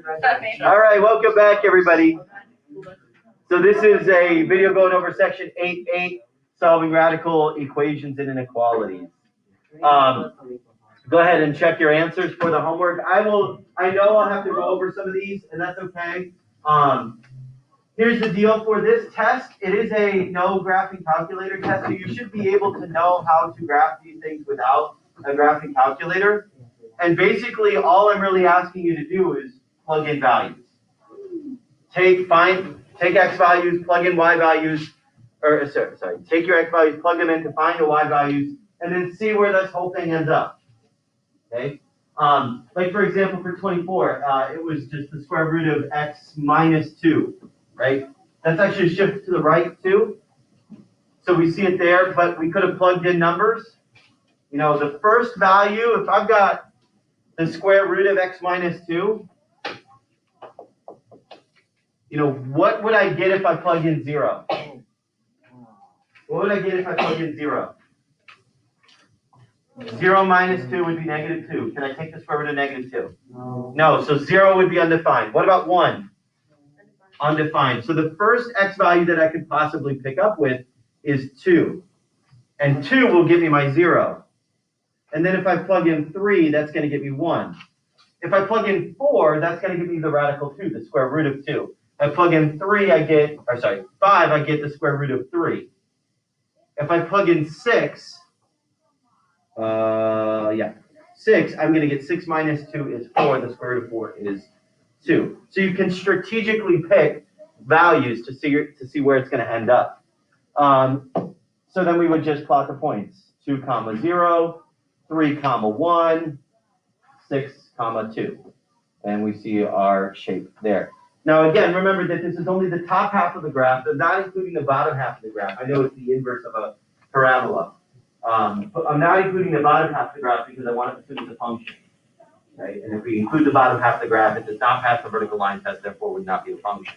All right, welcome back, everybody. So this is a video going over section 8.8, solving radical equations and inequalities. Go ahead and check your answers for the homework. I know I'll have to go over some of these, and that's okay. Here's the deal for this test. It is a no graphing calculator test, so you should be able to know how to graph these things without a graphing calculator. And basically, all I'm really asking you to do is plug in values. Take x values, plug in y values, or sorry, take your x values, plug them in to find the y values, and then see where this whole thing ends up. Okay? Like for example, for 24, it was just the square root of x minus 2, right? That's actually shifted to the right too. So we see it there, but we could have plugged in numbers. You know, the first value, if I've got the square root of x minus 2, you know, what would I get if I plug in 0? What would I get if I plug in 0? 0 minus 2 would be negative 2. Can I take the square root of negative 2? No, so 0 would be undefined. What about 1? Undefined. So the first x value that I could possibly pick up with is 2. And 2 will give me my 0. And then if I plug in 3, that's going to give me 1. If I plug in 4, that's going to give me the radical 2, the square root of 2. If I plug in 5, I get the square root of 3. If I plug in 6, 6, I'm going to get 6 minus 2 is 4. The square root of 4 is 2. So you can strategically pick values to see where it's going to end up. So then we would just plot the points. 2, 0, 3, 1, 6, 2. And we see our shape there. Now again, remember that this is only the top half of the graph, but not including the bottom half of the graph. I know it's the inverse of a parabola. But I'm not including the bottom half of the graph because I want it to assume it's a function. Right? And if we include the bottom half of the graph, it does not pass the vertical line test, therefore would not be a function.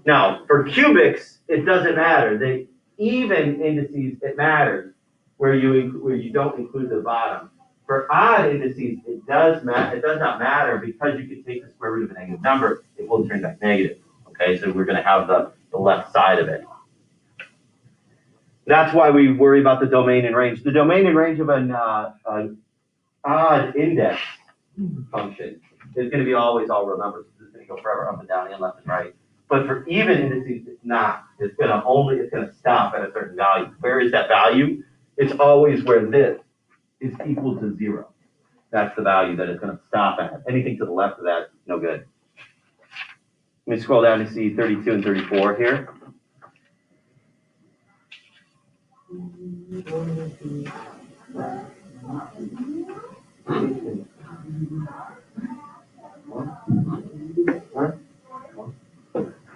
Now, for cubics, it doesn't matter. The even indices, it matters where you don't include the bottom. For odd indices, it does not matter because you can take the square root of a negative number, it will turn back negative. Okay, so we're going to have the left side of it. That's why we worry about the domain and range. The domain and range of an odd index function is going to be always all real numbers. It's going to go forever up and down and left and right. But for even indices, it's not. It's going to stop at a certain value. Where is that value? It's always where this is equal to 0. That's the value that it's going to stop at. Anything to the left of that, no good. Let me scroll down to see 32 and 34 here.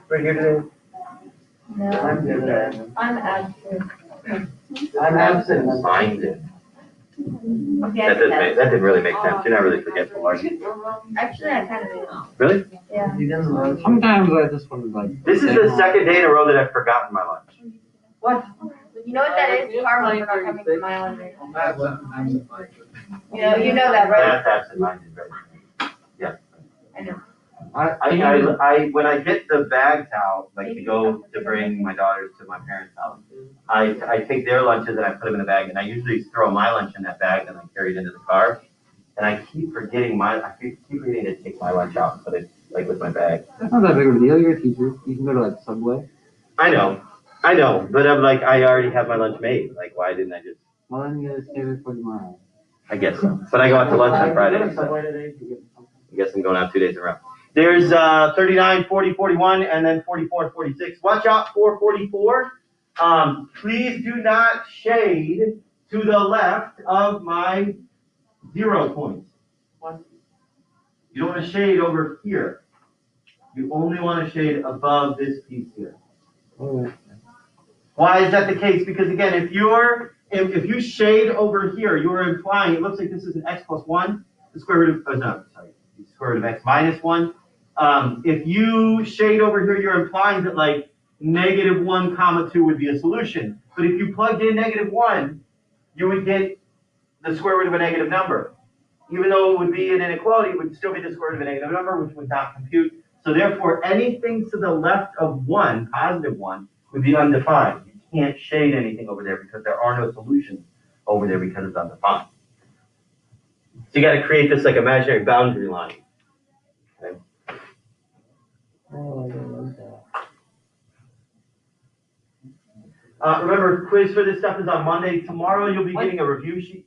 Right here today? No, I'm absent. I'm absent. Minded. Okay, That didn't really make sense. You're not really forgetful, are you? actually, I kind of am. Really? Yeah. Sometimes I just want to like. This is the second day in a row that I've forgotten my lunch. What? You know what that is? Karma for not coming to my lunch. You know that, right? That's absent-minded, right? Yeah. I know. I when I get the bags out, like to go to bring my daughters to my parents' house, I take their lunches and I put them in a bag, and I usually throw my lunch in that bag and I carry it into the car. And I keep forgetting to take my lunch out and put it like with my bag. That's not that big of a deal. You're a teacher. You can go to like Subway. I know, but I'm like, I already have my lunch made. Like, why didn't I just? Well, then you gotta save it for tomorrow. I guess so. But I go out to lunch on Friday. So I guess I'm going out 2 days in a row. There's 39, 40, 41, and then 44 and 46. Watch out for 44. Please do not shade to the left of my 0 points. You don't want to shade over here. You only want to shade above this piece here. Why is that the case? Because again, if you shade over here, you are implying it looks like this is an x plus 1, the square root of the square root of x minus 1. If you shade over here, you're implying that like -1, 2 would be a solution. But if you plugged in -1, you would get the square root of a negative number. even though it would be an inequality, it would still be the square root of a negative number, which would not compute. So therefore, anything to the left of 1, positive 1, would be undefined. You can't shade anything over there because there are no solutions over there because it's undefined. So you got to create this like imaginary boundary line. Okay. Oh, I don't like that. Remember, quiz for this stuff is on Monday. Tomorrow you'll be getting a review sheet.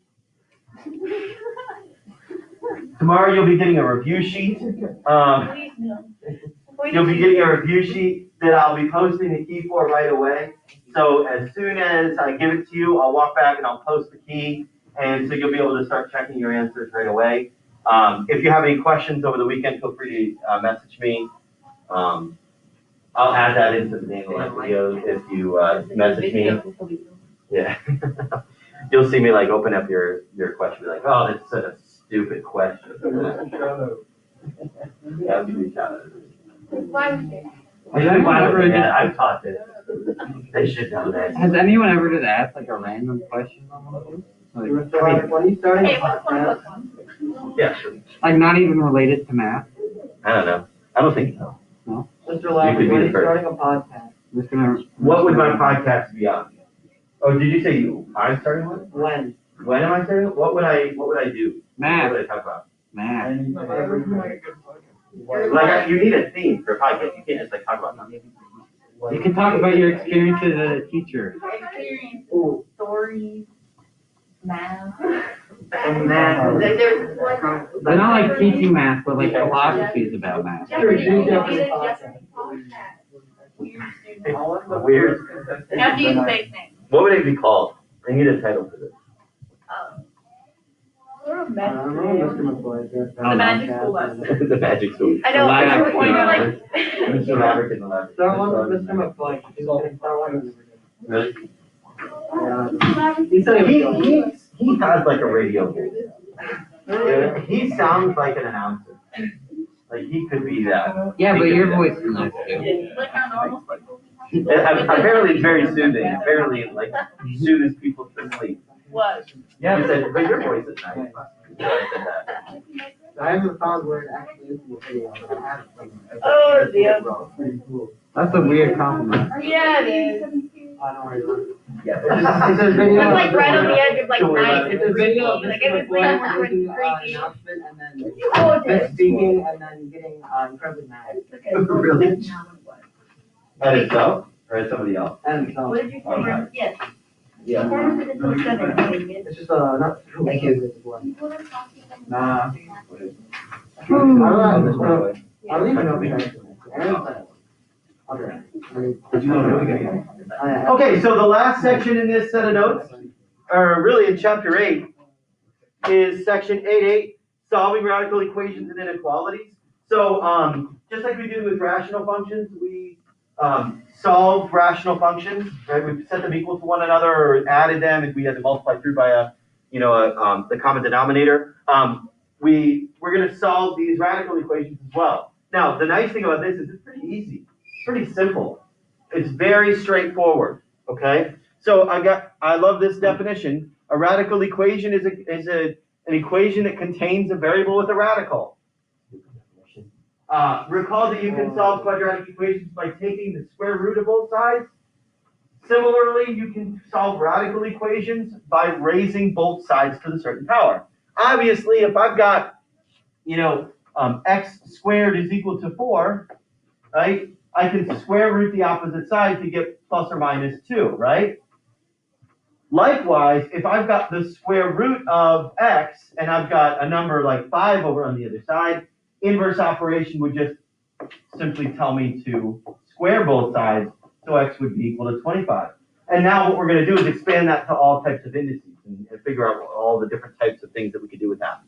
Tomorrow you'll be getting a review sheet. You'll be getting a review sheet that I'll be posting the key for right away. So as soon as I give it to you, I'll walk back and I'll post the key. And so you'll be able to start checking your answers right away. If you have any questions over the weekend, feel free to message me. I'll add that into the Daniel videos if you message me. Yeah. You'll see me like open up your question, be like, oh, that's such a stupid question. Yeah, give me a shout out. Yeah, I've taught this. They should know that. Has anyone ever just asked like a random question on one of those? Like, When you started Hey, what's one podcast, plus one? Yeah, sure. like not even related to math? I don't know. I don't think so. Mr. You Lambert, could be when the you're first. starting a podcast, Just gonna. What would my podcast be on? Oh, did you say I'm starting one? when? When am I starting? What would I do? Math. What would I talk about? Math. And everything. Like you need a theme for a podcast. You can't just like talk about nothing. You can talk about your experience as a teacher. Experience, Ooh. stories, math. And math. Like there's like. But not like teaching math, but like philosophies about math. Jeopardy, Sure, you do can Jeopardy do the podcast. Jeopardy podcast. Weird. You have to use fake names. What would it be called? I need a title for this. Sort of I don't know, Mr. McCoy. The magic school lesson. The magic school. I know, Lab, at some point you're like. Mr. Maverick in the lab. Start one with Mr. McCoy. He's gonna start one with Really? He said He has like a radio voice. He sounds like an announcer. Like he could be that. Yeah, but your voice is nice too. Like our normal. Apparently it's very soothing. Apparently it like soothes people to sleep. What? Yeah. You said, but your voice is nice. So I said that. I haven't found where it actually is in the video, but I have it somewhere. Oh, dear. Pretty cool. That's a weird compliment. Yeah, it is. I don't really. Yeah. It's a It's video. like right on the edge of like nice. It's a video of Like Mr. it was McCoy like making an creepy. announcement and then Oh, it is. speaking and then getting incredibly mad. Really? At himself or at somebody else? And so, What did you say? Yes. Yeah. it's just not like his one. Nah. I don't even know if he actually. Okay, so the last section in this set of notes, or really in chapter 8, is section 8.8, solving radical equations and inequalities. So just like we do with rational functions, we solve rational functions, right? We set them equal to one another or added them if we had to multiply through by the common denominator. We're going to solve these radical equations as well. Now, the nice thing about this is it's pretty easy, pretty simple. It's very straightforward, okay? So I love this definition. A radical equation is an equation that contains a variable with a radical. Recall that you can solve quadratic equations by taking the square root of both sides. Similarly, you can solve radical equations by raising both sides to the certain power. Obviously, if I've got, x squared is equal to 4, right? I can square root the opposite side to get plus or minus 2, right? Likewise, if I've got the square root of x and I've got a number like 5 over on the other side, inverse operation would just simply tell me to square both sides, so x would be equal to 25. And now what we're going to do is expand that to all types of indices and figure out all the different types of things that we could do with that.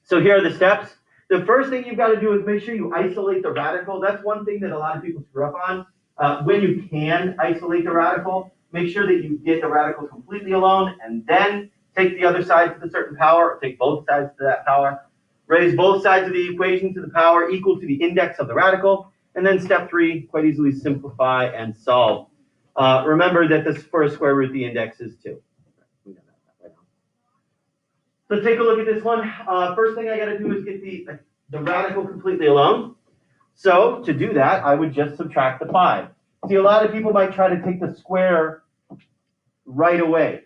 So here are the steps. The first thing you've got to do is make sure you isolate the radical. That's one thing that a lot of people screw up on. When you can isolate the radical, make sure that you get the radical completely alone and then take the other side to the certain power, or take both sides to that power. Raise both sides of the equation to the power equal to the index of the radical. And then step 3, quite easily simplify and solve. Remember that this for a square root, the index is 2. So take a look at this one. First thing I got to do is get the radical completely alone. So to do that, I would just subtract the 5. See, a lot of people might try to take the square right away.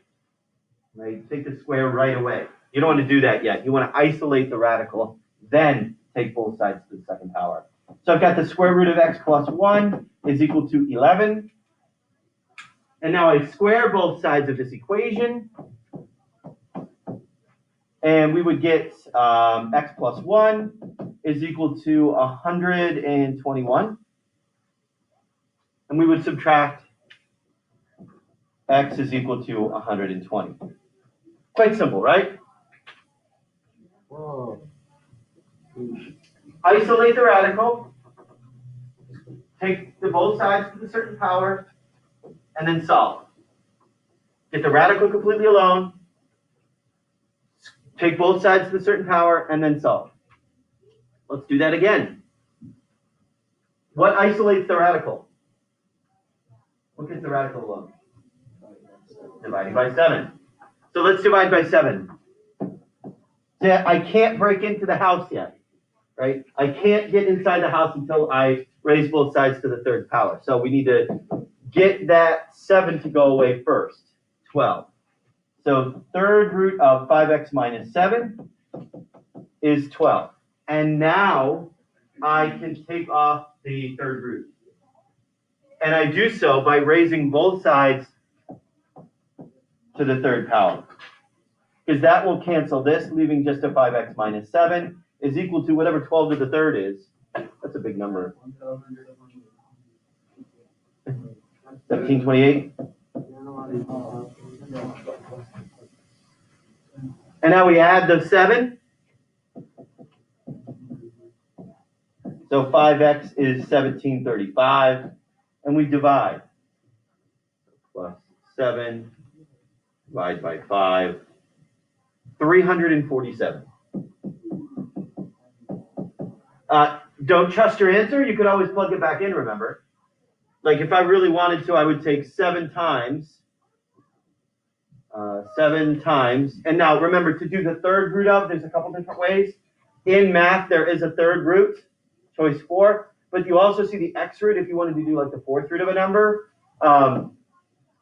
Right? Take the square right away. You don't want to do that yet. You want to isolate the radical, then take both sides to the second power. So I've got the square root of x plus 1 is equal to 11. And now I square both sides of this equation. And we would get x plus 1 is equal to 121. And we would subtract x is equal to 120. Quite simple, right? Whoa. Isolate the radical. Take the both sides to the certain power. And then solve. Get the radical completely alone. Take both sides to the certain power. And then solve. Let's do that again. What isolates the radical? What gets the radical alone? Dividing by 7. So let's divide by 7. Yeah, I can't break into the house yet, right? I can't get inside the house until I raise both sides to the third power. So we need to get that 7 to go away first, 12. So third root of 5x minus 7 is 12. And now I can take off the third root. And I do so by raising both sides to the third power. Because that will cancel this, leaving just a 5x minus 7 is equal to whatever 12 to the third is. That's a big number. 1728. And now we add the 7. So 5x is 1735. And we divide. Plus 7, divide by 5. 347. Don't trust your answer. You could always plug it back in, remember. Like if I really wanted to, I would take 7 times. 7 times. And now remember, to do the third root of, there's a couple different ways. In math, there is a third root, choice 4. But you also see the x root if you wanted to do like the fourth root of a number.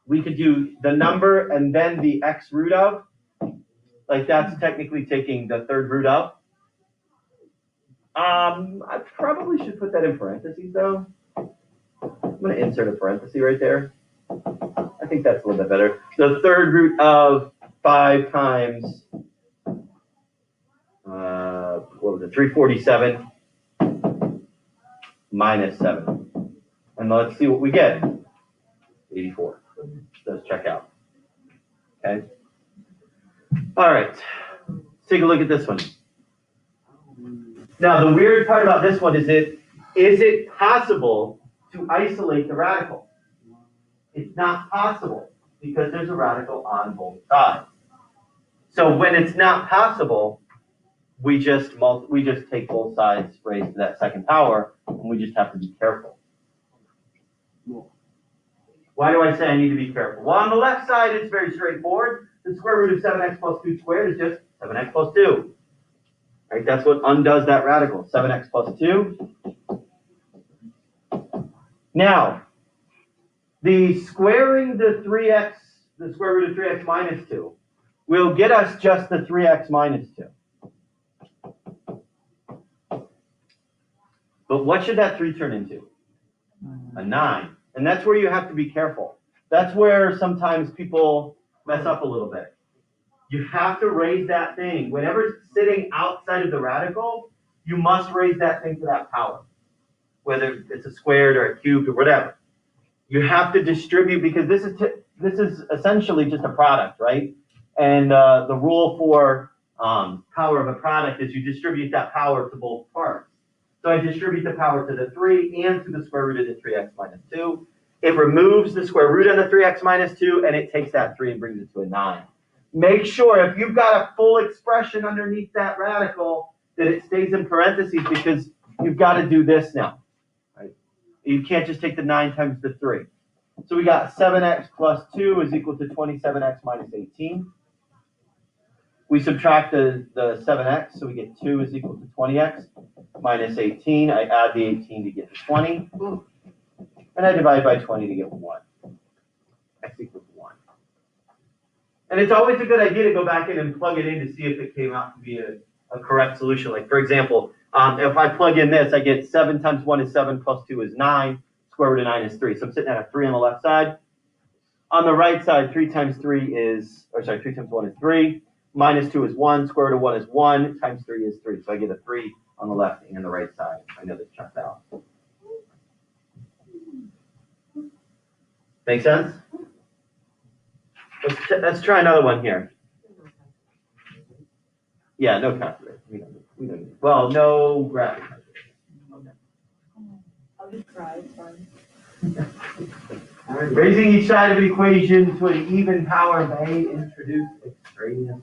We could do the number and then the x root of. Like that's technically taking the third root of. I probably should put that in parentheses though. I'm going to insert a parenthesis right there. I think that's a little bit better. The third root of 5 times, what was it, 347 minus 7. And let's see what we get. 84. Does check out. Okay. All right. Let's take a look at this one. Now, the weird part about this one is it possible to isolate the radical? It's not possible because there's a radical on both sides. So when it's not possible, we just take both sides raised to that second power, and we just have to be careful. Why do I say I need to be careful? Well, on the left side, it's very straightforward. The square root of 7x plus 2 squared is just 7x plus 2. Right? That's what undoes that radical, 7x plus 2. Now, the squaring the 3x, the square root of 3x minus 2, will get us just the 3x minus 2. But what should that 3 turn into? A 9. And that's where you have to be careful. That's where sometimes people mess up a little bit. You have to raise that thing. Whenever it's sitting outside of the radical, you must raise that thing to that power. Whether it's a squared or a cubed or whatever. You have to distribute because this is essentially just a product, right? And the rule for power of a product is you distribute that power to both parts. So I distribute the power to the 3 and to the square root of the 3x minus 2. It removes the square root of the 3x minus 2, and it takes that 3 and brings it to a 9. Make sure if you've got a full expression underneath that radical that it stays in parentheses because you've got to do this now. Right? You can't just take the 9 times the 3. So we got 7x plus 2 is equal to 27x minus 18. We subtract the 7x, so we get 2 is equal to 20x minus 18. I add the 18 to get the 20. And I divide by 20 to get 1. X equals 1. And it's always a good idea to go back in and plug it in to see if it came out to be a correct solution. Like, for example, if I plug in this, I get 7 times 1 is 7 plus 2 is 9. Square root of 9 is 3. So I'm sitting at a 3 on the left side. On the right side, 3 times 1 is 3. Minus 2 is 1. Square root of 1 is 1. Times 3 is 3. So I get a 3 on the left and the right side. I know this checks out. Make sense? Let's try another one here. Yeah, no calculator. We don't need. Well, no graphic. I'll just try, it's fine. Raising each side of an equation to an even power may introduce extraneous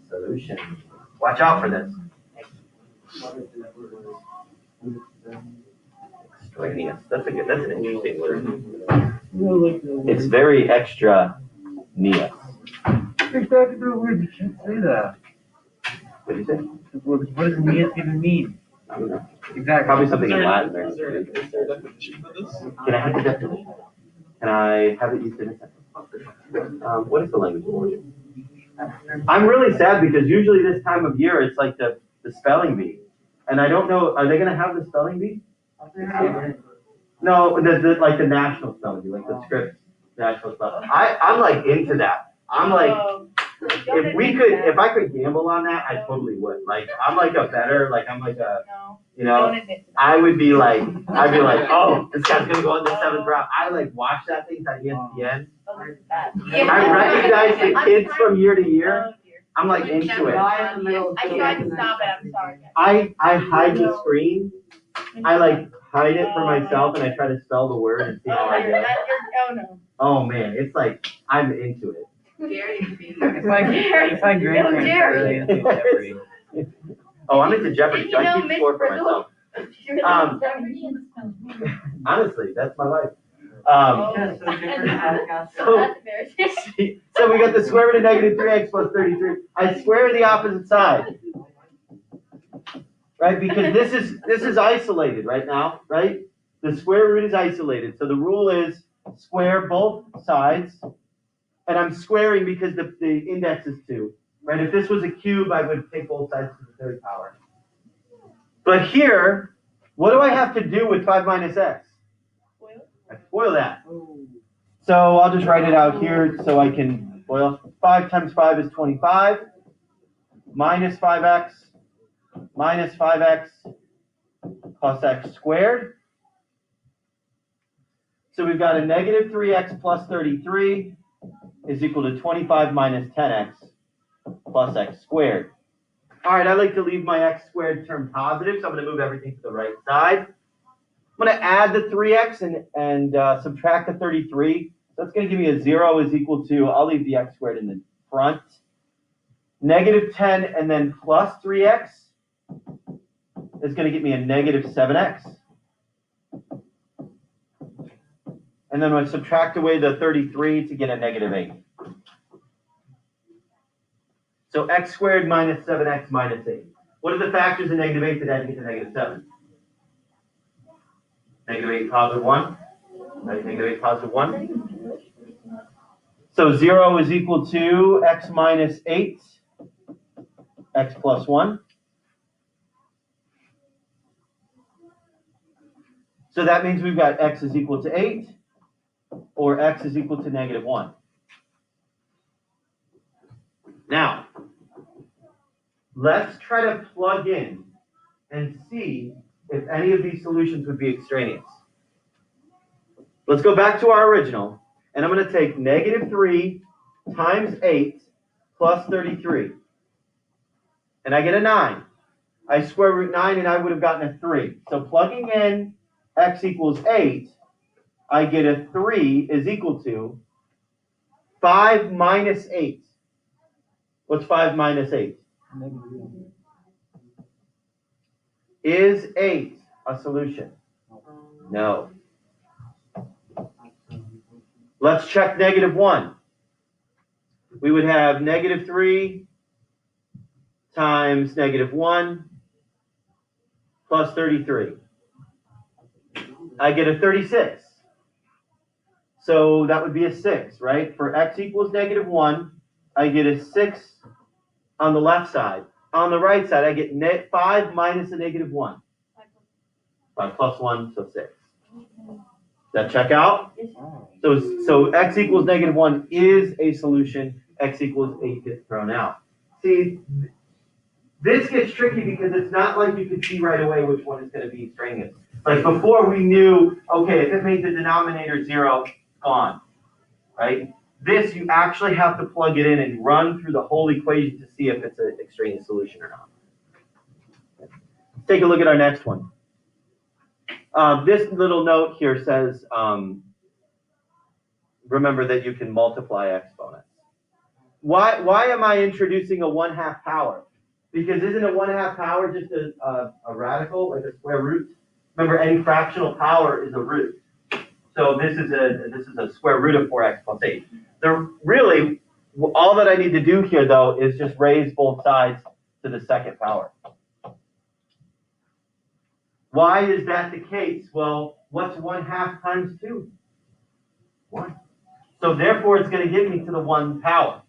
solution. Watch out for this. Extraneous. That's an interesting word. It's very extraneous. Exactly the word, you can't say that. What did you say? What does neus even mean? I don't know. Exactly. Probably something in Latin there. Is there a definition for this? Can I have the definition? Can I have it used in a sentence? What is the language of origin? I'm really sad because usually this time of year it's like the spelling bee. And I don't know, are they going to have the spelling bee? No, like the national spelling bee, like the script national spelling. I'm like into that. I'm like, if I could gamble on that, I totally would. Like, I'm like a better, like I'm like a, you know, I would be like, oh, this guy's gonna go in the 7th round. I like watch that thing at ESPN. I recognize the kids from year to year. I'm like into it. I tried to stop it, I'm sorry. I hide the screen. I like hide it for myself and I try to spell the word and see how I go. Oh, no. Oh man, it's like, I'm into it. If I grandparents are really into Jeopardy. Oh, I'm into Jeopardy, Did so you I know keep Miss score for Frizzle? myself. Honestly, that's my life. That's embarrassing. So we got the square root of negative 3x plus 33. I square the opposite side. Right, because this is isolated right now, right? The square root is isolated. So the rule is square both sides. And I'm squaring because the index is 2. Right? If this was a cube, I would take both sides to the 3rd power. But here, what do I have to do with 5 minus x? I FOIL that. So I'll just write it out here so I can FOIL. 5 times 5 is 25. Minus 5x. Minus 5x plus x squared. So we've got a negative 3x plus 33 is equal to 25 minus 10x plus x squared. All right, I like to leave my x squared term positive, so I'm going to move everything to the right side. I'm going to add the 3x and subtract the 33. So that's going to give me a 0 is equal to, I'll leave the x squared in the front. Negative 10 and then plus 3x is going to get me a negative 7x. And then I'm going to subtract away the 33 to get a negative 8. So x squared minus 7x minus 8. What are the factors in negative 8 that add to get to negative 7? Negative 8 positive 1. Right, negative 8 positive 1. So 0 is equal to x minus 8, x plus 1. So that means we've got x is equal to 8, or x is equal to negative 1. Now, let's try to plug in and see if any of these solutions would be extraneous. Let's go back to our original, and I'm going to take negative 3 times 8 plus 33. And I get a 9. I square root 9, and I would have gotten a 3. So plugging in x equals 8, I get a 3 is equal to 5 minus 8. What's 5 minus 8? Is 8 a solution? No. Let's check negative 1. We would have negative 3 times -1 plus 33. I get a 36. So that would be a 6, right? For x equals -1, I get a 6 on the left side. On the right side, I get 5 minus a -1. 5 plus 1, so 6. Does that check out? So x equals -1 is a solution. X equals 8 gets thrown out. See, this gets tricky because it's not like you can see right away which one is going to be extraneous. Like before we knew, okay, if it made the denominator 0, gone, right? This, you actually have to plug it in and run through the whole equation to see if it's an extraneous solution or not. Let's take a look at our next one. This little note here says, remember that you can multiply exponents. Why am I introducing a 1/2 power? Because isn't a 1/2 power just a radical, like a square root? Remember, any fractional power is a root. So this is a square root of 4x plus 8. Really, all that I need to do here, though, is just raise both sides to the second power. Why is that the case? Well, what's 1/2 times 2? 1. So therefore, it's going to get me to the 1 power,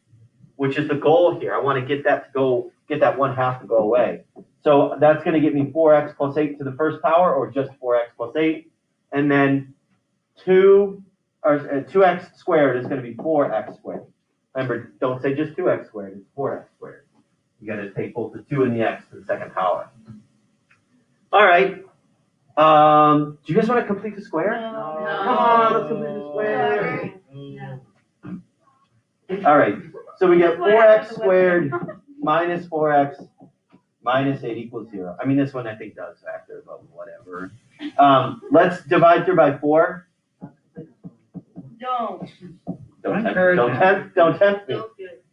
which is the goal here. I want to get that 1/2 to go away. So that's going to get me 4x plus 8 to the first power, or just 4x plus 8. And then 2x squared is going to be 4x squared. Remember, don't say just 2x squared, it's 4x squared. You got to take both the 2 and the x to the second power. All right. Do you guys want to complete the square? No. Come on, let's complete the square. All right. So we get 4x squared minus 4x minus 8 equals 0. I mean, this one I think does factor, but whatever. Let's divide through by 4. Don't. Don't tempt me. Don't do it.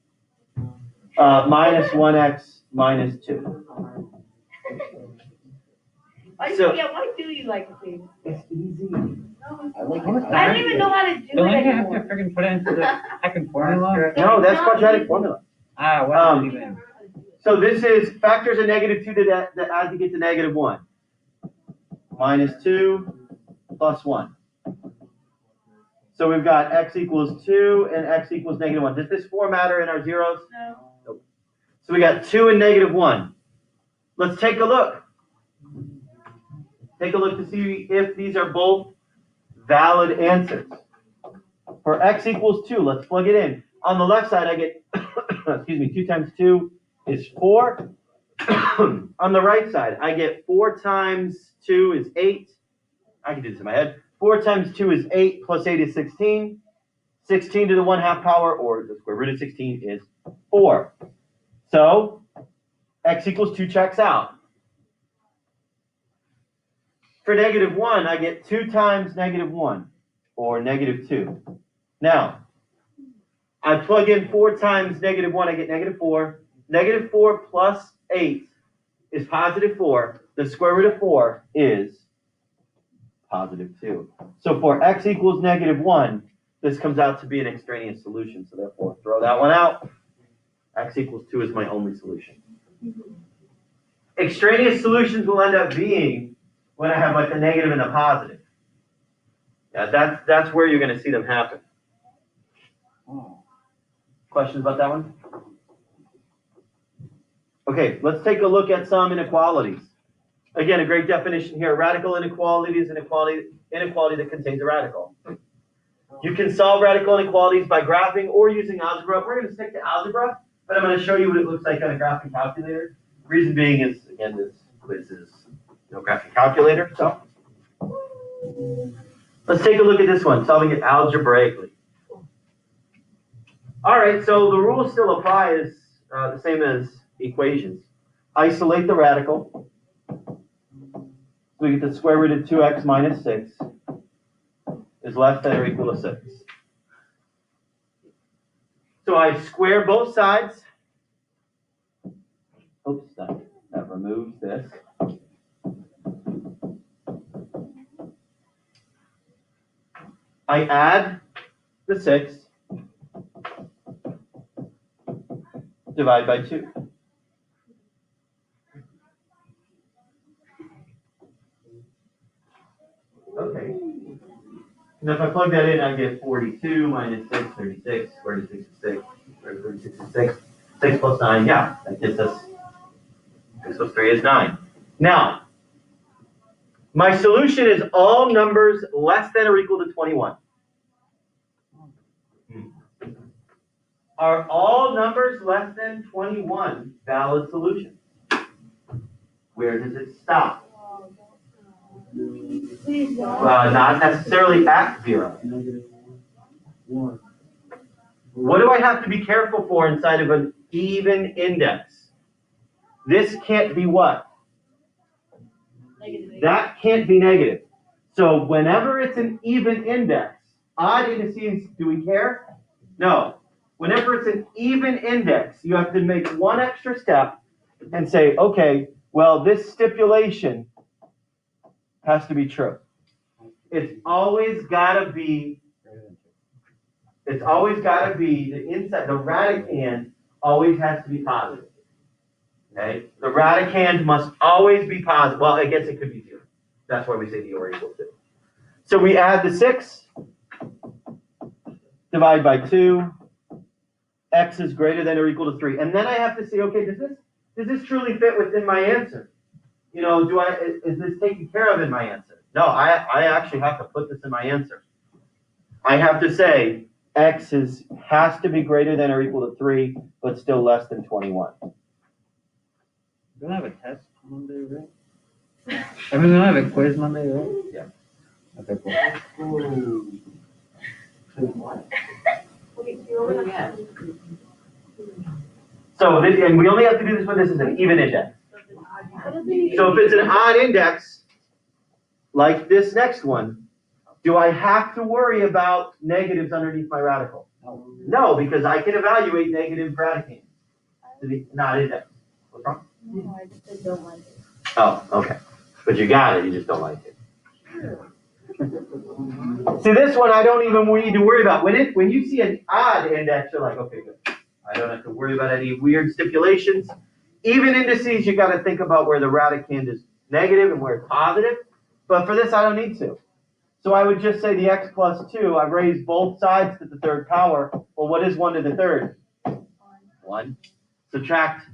Minus 1x minus 2. Why do you like to see? It's easy. I like I don't even know how to do Don't it you have to anymore. freaking put it into the second formula? No, that's quadratic formula. Ah, what even? So this is factors of -2 that add to get to -1. Minus 2 plus 1. So we've got x equals 2 and x equals -1. Does this 4 matter in our zeros? No. Nope. So we got 2 and -1. Let's take a look. Take a look to see if these are both valid answers. For x equals 2, let's plug it in. On the left side, I get, 2 times 2 is 4. On the right side, I get 4 times 2 is 8. I can do this in my head. 4 times 2 is 8, plus 8 is 16. 16 to the 1/2 power, or the square root of 16, is 4. So, x equals 2 checks out. For -1, I get 2 times -1, or -2. Now, I plug in 4 times -1, I get -4. -4 plus 8 is +4. The square root of 4 is +2. So for x equals -1, this comes out to be an extraneous solution. So therefore, throw that one out. X equals 2 is my only solution. Extraneous solutions will end up being when I have like the negative and the positive. Yeah, that's where you're going to see them happen. Questions about that one? Okay, let's take a look at some inequalities. Again, a great definition here. Radical inequality is an inequality that contains a radical. You can solve radical inequalities by graphing or using algebra. We're going to stick to algebra, but I'm going to show you what it looks like on a graphing calculator. Reason being is, again, this quiz is no graphing calculator. So let's take a look at this one, solving it algebraically. All right, so the rules still apply as the same as equations. Isolate the radical. So we get the square root of 2x minus 6 is less than or equal to 6. So I square both sides. Oops, that removes this. I add the 6. Divide by 2. And if I plug that in, I get 42 minus 6, 36, square root of 6 is 6, square root of 36 is 6, 6 plus 9, yeah, that gets us, 6 plus 3 is 9. Now, my solution is all numbers less than or equal to 21. Are all numbers less than 21 valid solutions? Where does it stop? Not necessarily at 0. -1. What do I have to be careful for inside of an even index? This can't be what? Negative. That can't be negative. So whenever it's an even index, odd indices, do we care? No. Whenever it's an even index, you have to make one extra step and say, okay, well, this stipulation has to be true. It's always got to be the inside, the radicand always has to be positive. Okay? The radicand must always be positive. Well, I guess it could be 0. That's why we say the or equal to. So we add the 6, divide by 2, x is greater than or equal to 3. And then I have to say, okay, does this truly fit within my answer? You know, is this taken care of in my answer? No, I actually have to put this in my answer. I have to say x has to be greater than or equal to 3, but still less than 21. Don't have a test Monday, right? I mean, we don't have a quiz Monday, right? Yeah. Okay, cool. So and we only have to do this when this is an even index. So if it's an odd index, like this next one, do I have to worry about negatives underneath my radical? No, because I can evaluate negative radicands to be not index. What's wrong? No, I just don't like it. Oh, okay. But you got it, you just don't like it. See, this one I don't even need to worry about. When you see an odd index, you're like, okay, good. I don't have to worry about any weird stipulations. Even indices, you got to think about where the radicand is negative and where it's positive. But for this, I don't need to. So I would just say the x plus 2, I've raised both sides to the third power. Well, what is 1 to the third? 1. Subtract.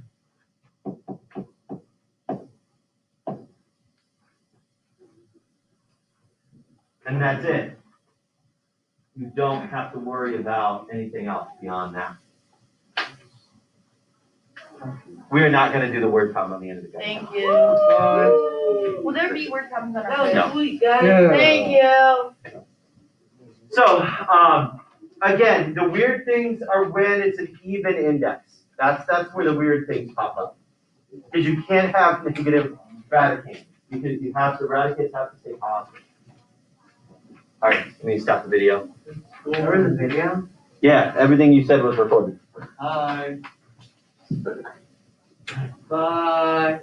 And that's it. You don't have to worry about anything else beyond that. We are not going to do the word problem on the end of the guide. Thank you. Will there be word problems on our No. quiz? Yeah. Thank you. So, again, the weird things are when it's an even index. That's where the weird things pop up. Because you can't have negative radicands. Because you have the radicands have to stay positive. All right, let me stop the video. Remember the video? Yeah, everything you said was recorded. Hi. Bye.